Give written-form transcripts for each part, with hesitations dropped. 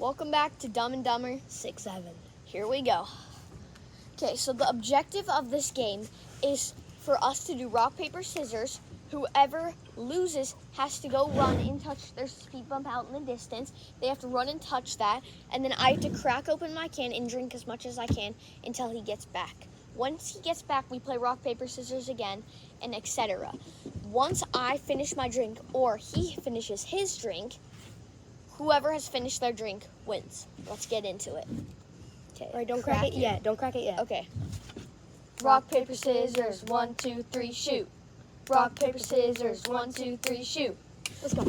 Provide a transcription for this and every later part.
Welcome back to Dumb and Dumber 6-7. Here we go. Okay, so the objective of this game is for us to do rock, paper, scissors. Whoever loses has to go run and touch their speed bump out in the distance. They have to run and touch that, and then I have to crack open my can and drink as much as I can until he gets back. Once he gets back, we play rock, paper, scissors again, and etc. Once I finish my drink or he finishes his drink, whoever has finished their drink wins. Let's get into it. Okay. All right, don't crack it yet. Don't crack it yet. Okay. Rock, paper, scissors, 1, 2, 3, shoot. Rock, paper, scissors, 1, 2, 3, shoot. Let's go.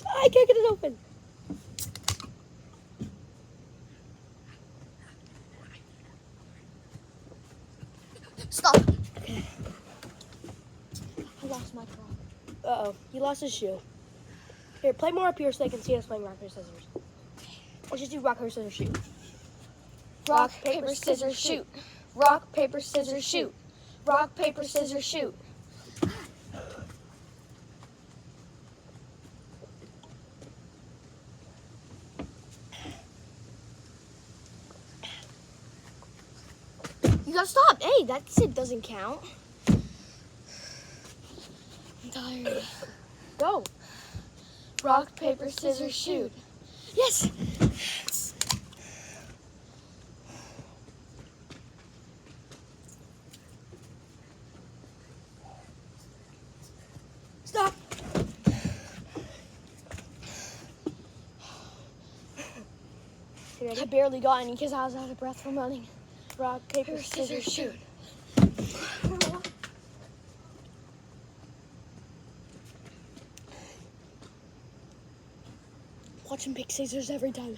I can't get it open. Stop. Okay. I lost my rock. Uh-oh, he lost his shoe. Here, play more up here so they can see us playing rock, paper, scissors. Let's just do rock, paper, scissors, shoot. Rock, paper, scissors, shoot. Rock, paper, scissors, shoot. Rock, paper, scissors, shoot. You gotta stop. Hey, that zip doesn't count. I'm tired. Go. Rock, paper, scissors, shoot. Yes! Stop. I barely got any because I was out of breath from running. Rock, paper, scissors, shoot. Watch him pick scissors every time.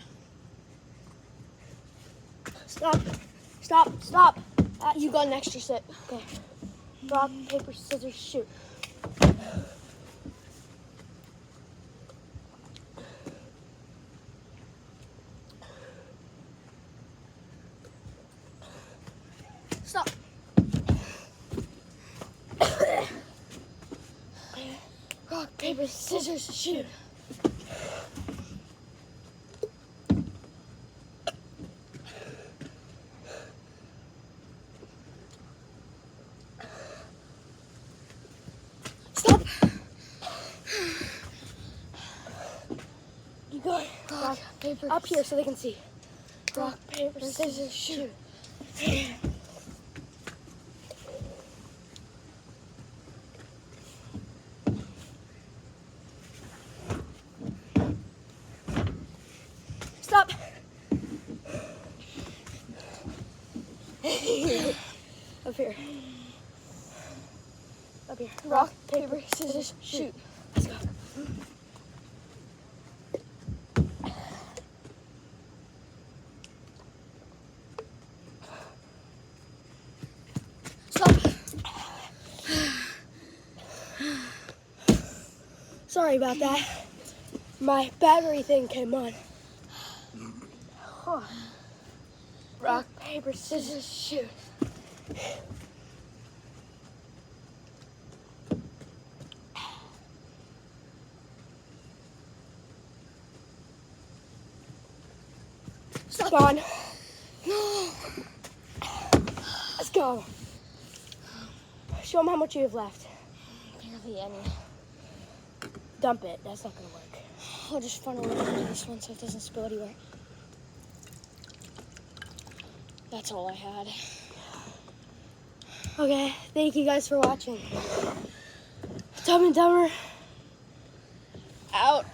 Stop. Stop. Stop. You got an extra sip. Okay. Rock, paper, scissors, shoot. Stop. Rock, paper, scissors, shoot. Stop. You go. Rock, paper, Up here so they can see. rock, paper, scissors, shoot. Stop. Up here. Up here. Rock, paper, scissors, shoot. Let's go. Stop. Sorry about that. My battery thing came on. Huh. Rock, paper, scissors, shoot. Stop on. No. Let's go. Show them how much you have left. Barely any. Dump it. That's not going to work. I'll just funnel it into this one so it doesn't spill anywhere. That's all I had. Okay. Thank you guys for watching. Dumb and Dumber. Out.